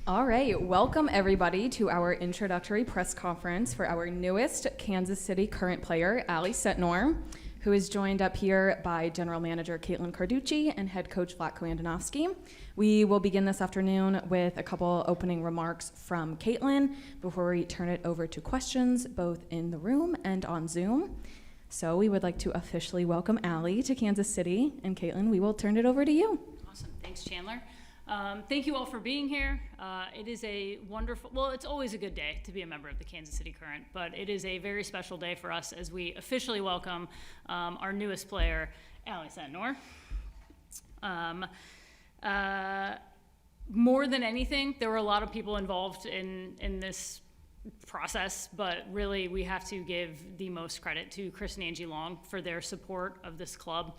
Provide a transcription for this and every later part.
All right, welcome everybody to our introductory press conference for our newest Kansas City current player, Allie Sentnor, who is joined up here by General Manager Caitlin Carducci and Head Coach Vlatko Andonovski. We will begin this afternoon with a couple opening remarks from Caitlin before we turn it over to questions both in the room and on Zoom. So we would like to officially welcome Allie to Kansas City, and Caitlin, we will turn it over to you. Awesome, thanks Chandler. Thank you all for being here. It is a wonderful, well, it's always a good day to be a member of the Kansas City Current, but it is a very special day for us as we officially welcome our newest player, Allie Sentnor. More than anything, there were a lot of people involved in this process, but really we have to give the most credit to Chris and Angie Long for their support of this club.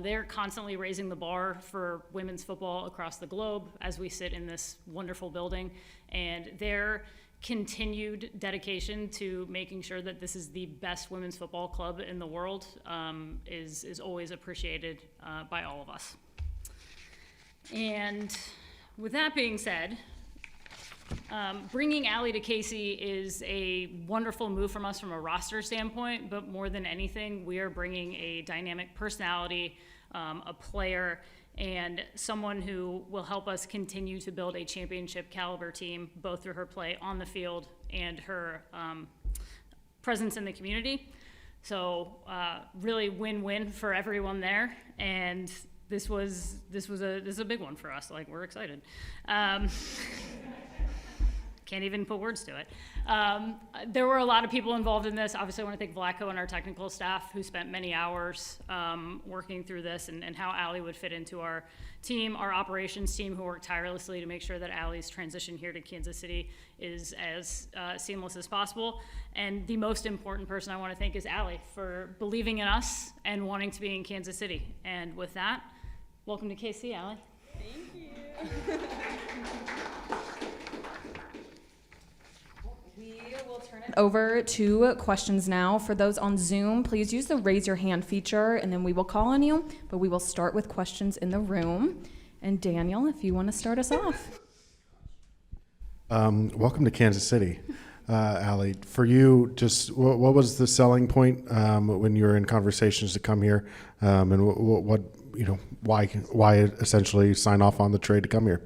They're constantly raising the bar for women's football across the globe as we sit in this wonderful building, and their continued dedication to making sure that this is the best women's football club in the world is always appreciated by all of us. And with that being said, bringing Allie to Casey is a wonderful move from us from a roster standpoint, but more than anything, we are bringing a dynamic personality, a player, and someone who will help us continue to build a championship caliber team, both through her play on the field and her presence in the community. So really win-win for everyone there, and this is a big one for us. Like, we're excited. Can't even put words to it. There were a lot of people involved in this. Obviously, I want to thank Vlatko and our technical staff who spent many hours working through this and how Allie would fit into our team, our operations team who worked tirelessly to make sure that Allie's transition here to Kansas City is as seamless as possible. And the most important person I want to thank is Allie for believing in us and wanting to be in Kansas City. And with that, welcome to KC, Allie. Thank you. We'll turn it over to questions now. For those on Zoom, please use the raise your hand feature and then we will call on you, but we will start with questions in the room. And Daniel, if you want to start us off. Welcome to Kansas City, Allie. For you, just what was the selling point when you were in conversations to come here, and what why essentially sign off on the trade to come here?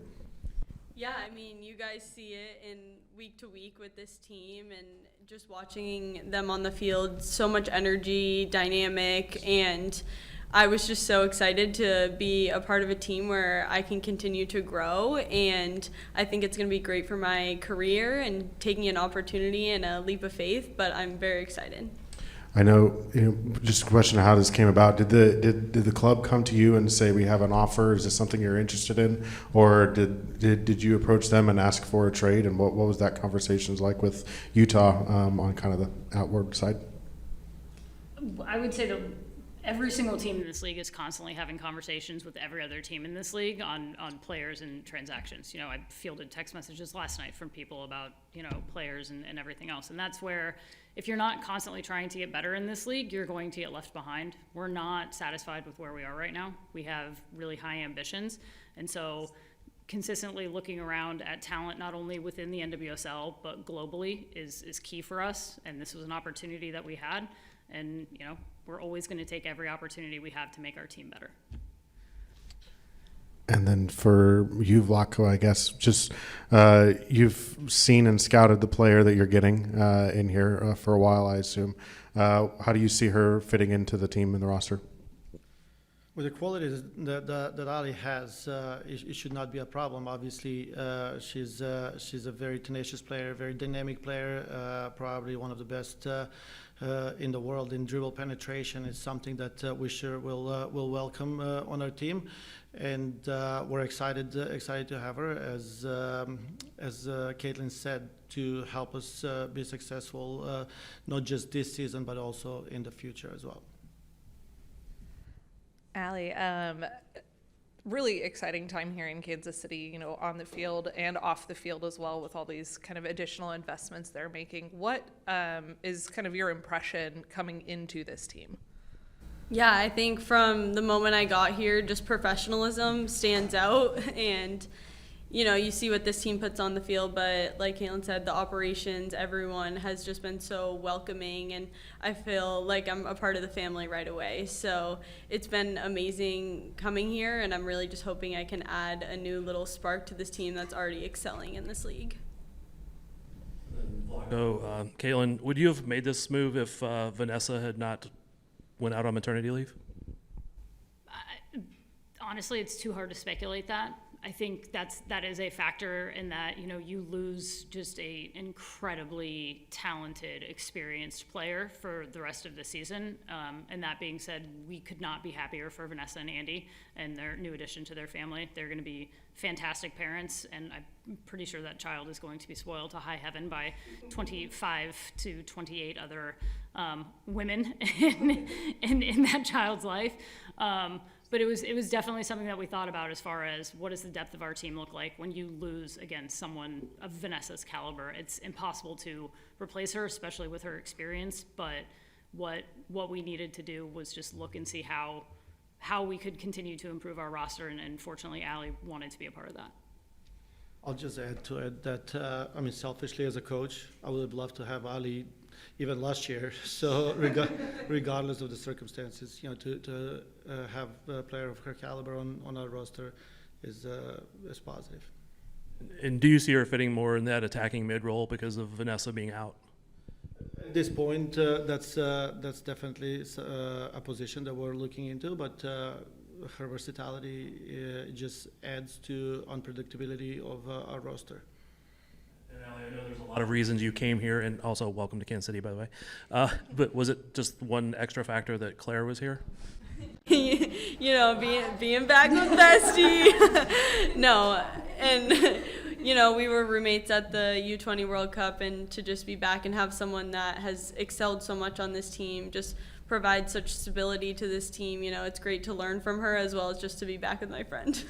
Yeah, I mean, you guys see it in week to week with this team and just watching them on the field, so much energy, dynamic, and I was just so excited to be a part of a team where I can continue to grow, and I think it's going to be great for my career and taking an opportunity and a leap of faith, but I'm very excited. I know, just a question of how this came about. Did the club come to you and say, we have an offer? Is this something you're interested in? Or did you approach them and ask for a trade? And what was that conversations like with Utah on kind of the outward side? I would say that every single team in this league is constantly having conversations with every other team in this league on players and transactions. I fielded text messages last night from people about, players and everything else. And that's where, if you're not constantly trying to get better in this league, you're going to get left behind. We're not satisfied with where we are right now. We have really high ambitions. And so consistently looking around at talent, not only within the NWSL, but globally is key for us. And this was an opportunity that we had. And, we're always going to take every opportunity we have to make our team better. And then for you, Vlatko, I guess, just you've seen and scouted the player that you're getting in here for a while, I assume. How do you see her fitting into the team and the roster? With the qualities that Ali has, it should not be a problem. Obviously, she's a very tenacious player, very dynamic player, probably one of the best in the world in dribble penetration. It's something that we sure will welcome on our team, and we're excited to have her as Caitlin said, to help us be successful, not just this season but also in the future as well. Allie, really exciting time here in Kansas City, on the field and off the field as well, with all these kind of additional investments they're making. What is kind of your impression coming into this team? Yeah, I think from the moment I got here, just professionalism stands out, and you see what this team puts on the field, but like Caitlin said, the operations, everyone has just been so welcoming, and I feel like I'm a part of the family right away. So it's been amazing coming here, and I'm really just hoping I can add a new little spark to this team that's already excelling in this league. Caitlin, would you have made this move if Vanessa had not went out on maternity leave? Honestly, it's too hard to speculate that. I think that is a factor in that, you lose just a incredibly talented, experienced player for the rest of the season. And that being said, we could not be happier for Vanessa and Andy and their new addition to their family. They're going to be fantastic parents, and I'm pretty sure that child is going to be spoiled to high heaven by 25 to 28 other women in that child's life. But it was definitely something that we thought about as far as what does the depth of our team look like when you lose against someone of Vanessa's caliber. It's impossible to replace her, especially with her experience. But what we needed to do was just look and see how we could continue to improve our roster, and fortunately, Allie wanted to be a part of that. I'll just add to it that, selfishly as a coach, I would have loved to have Ali even last year. So regardless of the circumstances, to have a player of her caliber on our roster is positive. And do you see her fitting more in that attacking mid role because of Vanessa being out? At this point, that's definitely a position that we're looking into, but her versatility just adds to unpredictability of our roster. And Allie, I know there's a lot of reasons you came here, and also welcome to Kansas City, by the way. But was it just one extra factor that Claire was here? Being back with Bestie. No, and we were roommates at the U20 World Cup, and to just be back and have someone that has excelled so much on this team just provides such stability to this team. It's great to learn from her as well as just to be back with my friend.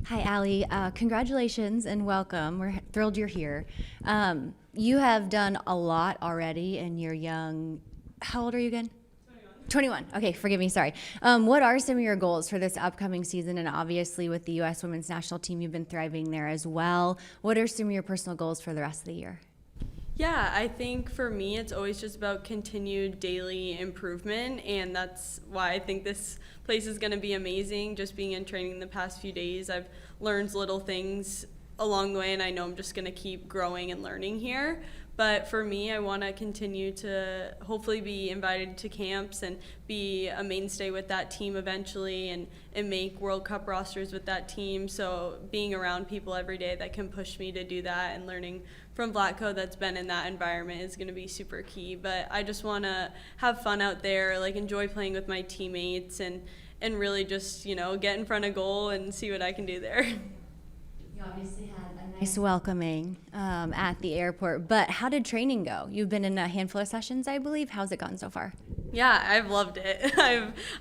Hi, Allie. Congratulations and welcome. We're thrilled you're here. You have done a lot already in your young. How old are you again? 21. Okay, forgive me. Sorry. What are some of your goals for this upcoming season? And obviously, with the U.S. Women's National Team, you've been thriving there as well. What are some of your personal goals for the rest of the year? Yeah, I think for me, it's always just about continued daily improvement, and that's why I think this place is going to be amazing. Just being in training the past few days, I've learned little things along the way, and I know I'm just going to keep growing and learning here. But for me, I want to continue to hopefully be invited to camps and be a mainstay with that team eventually, and make World Cup rosters with that team. So being around people every day that can push me to do that, and learning from Vlatko that's been in that environment is going to be super key. But I just want to have fun out there, like enjoy playing with my teammates, and really just, get in front of goal and see what I can do there. You obviously had a nice welcoming at the airport, but how did training go? You've been in a handful of sessions, I believe. How's it gone so far? Yeah, I've loved it.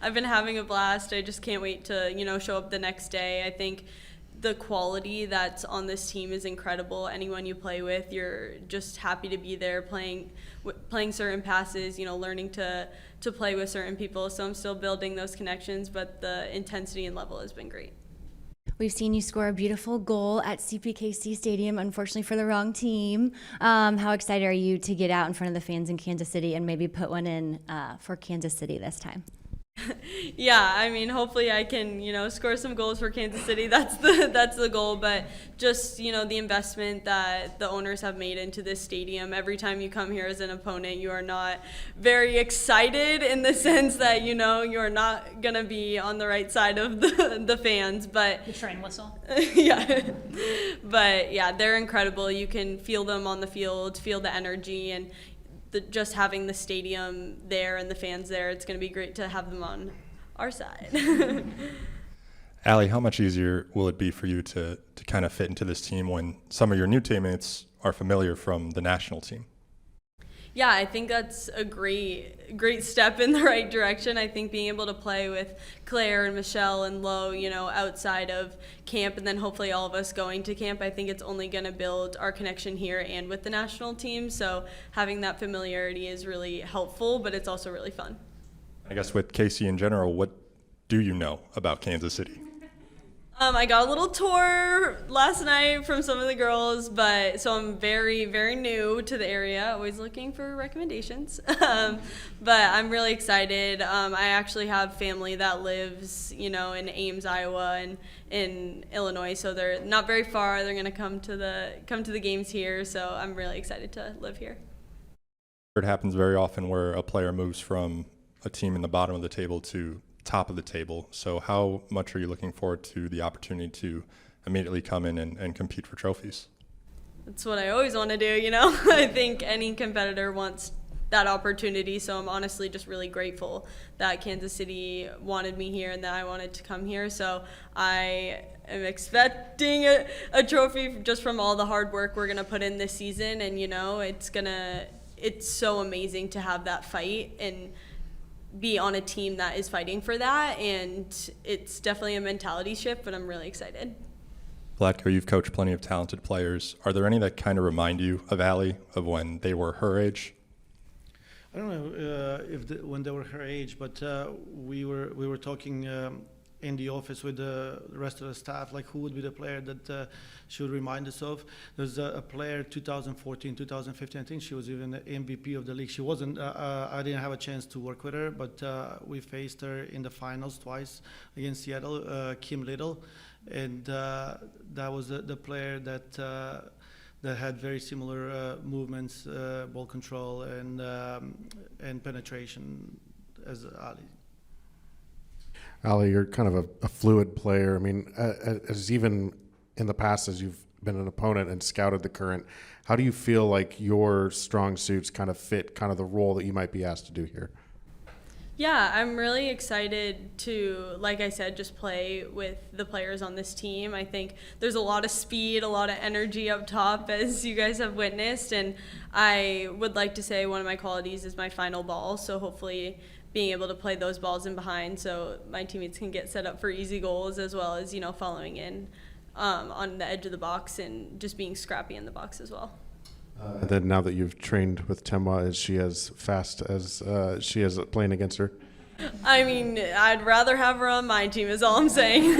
I've been having a blast. I just can't wait to, show up the next day. I think the quality that's on this team is incredible. Anyone you play with, you're just happy to be there playing certain passes, learning to play with certain people. So I'm still building those connections, but the intensity and level has been great. We've seen you score a beautiful goal at CPKC Stadium, unfortunately for the wrong team. How excited are you to get out in front of the fans in Kansas City and maybe put one in for Kansas City this time? Yeah, hopefully I can, score some goals for Kansas City. That's the goal. But just, the investment that the owners have made into this stadium. Every time you come here as an opponent, you are not very excited in the sense that, you're not going to be on the right side of the fans. But The train whistle. yeah. But yeah, they're incredible. You can feel them on the field, feel the energy, and just having the stadium there and the fans there, it's going to be great to have them on our side. Allie, how much easier will it be for you to kind of fit into this team when some of your new teammates are familiar from the national team? Yeah, I think that's a great step in the right direction. I think being able to play with Claire and Michelle and Lo, outside of camp, and then hopefully all of us going to camp, I think it's only going to build our connection here and with the national team. So having that familiarity is really helpful, but it's also really fun. I guess with KC in general, what do you know about Kansas City? I got a little tour last night from some of the girls, so I'm very, very new to the area, always looking for recommendations. But I'm really excited. I actually have family that lives, in Ames, Iowa, and in Illinois, so they're not very far. They're gonna come to the games here, so I'm really excited to live here. It happens very often where a player moves from a team in the bottom of the table to top of the table. So how much are you looking forward to the opportunity to immediately come in and compete for trophies? That's what I always want to do, I think any competitor wants that opportunity, so I'm honestly just really grateful that Kansas City wanted me here and that I wanted to come here. So I am expecting a trophy just from all the hard work we're going to put in this season, and it's so amazing to have that fight and be on a team that is fighting for that, and it's definitely a mentality shift, but I'm really excited. Vlatko, you've coached plenty of talented players. Are there any that kind of remind you of Allie, of when they were her age? I don't know when they were her age, but we were talking in the office with the rest of the staff, like who would be the player that she would remind us of. There's a player 2014, 2015, I think she was even the MVP of the league. She wasn't, I didn't have a chance to work with her, but we faced her in the finals twice against Seattle, Kim Little, and that was the player that had very similar movements, ball control, and penetration as Ali. Ali, you're kind of a fluid player. I mean, as even in the past, as you've been an opponent and scouted the current, how do you feel like your strong suits kind of fit kind of the role that you might be asked to do here? Yeah, I'm really excited to, like I said, just play with the players on this team. I think there's a lot of speed, a lot of energy up top, as you guys have witnessed, and I would like to say one of my qualities is my final ball, so hopefully being able to play those balls in behind so my teammates can get set up for easy goals, as well as, following in on the edge of the box and just being scrappy in the box as well. And then now that you've trained with Temwa, is she as fast as she is playing against her? I mean, I'd rather have her on my team is all I'm saying.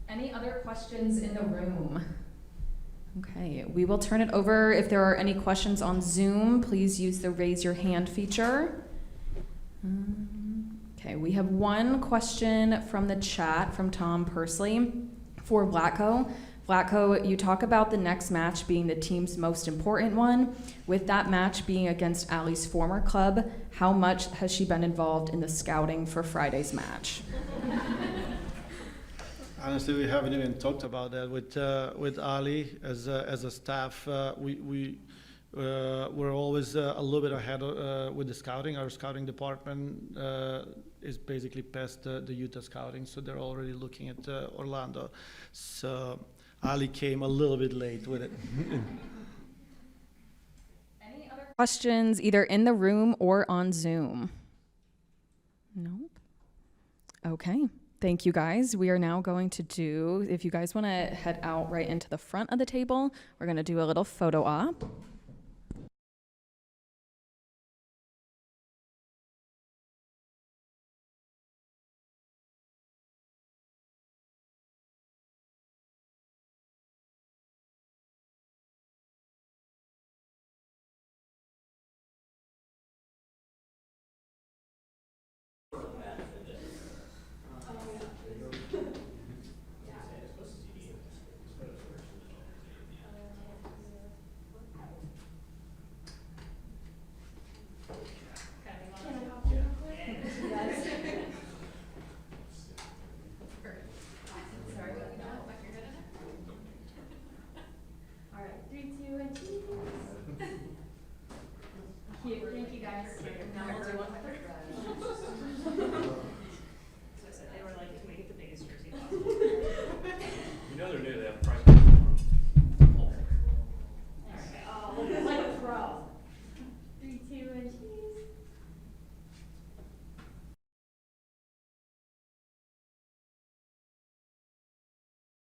Any other questions in the room? Okay, we will turn it over. If there are any questions on Zoom, please use the raise your hand feature. Okay, we have one question from the chat from Tom Pursley for Vlatko. Vlatko, you talk about the next match being the team's most important one. With that match being against Allie's former club, how much has she been involved in the scouting for Friday's match? Honestly, we haven't even talked about that with Ali as a staff. We're always a little bit ahead with the scouting. Our scouting department is basically past the Utah scouting, so they're already looking at Orlando. So Ali came a little bit late with it. Any other questions either in the room or on Zoom? Nope. Okay. Thank you, guys. We are now going to do, if you guys want to head out right into the front of the table, we're going to do a little photo op. Thank you, guys. Now we'll do one.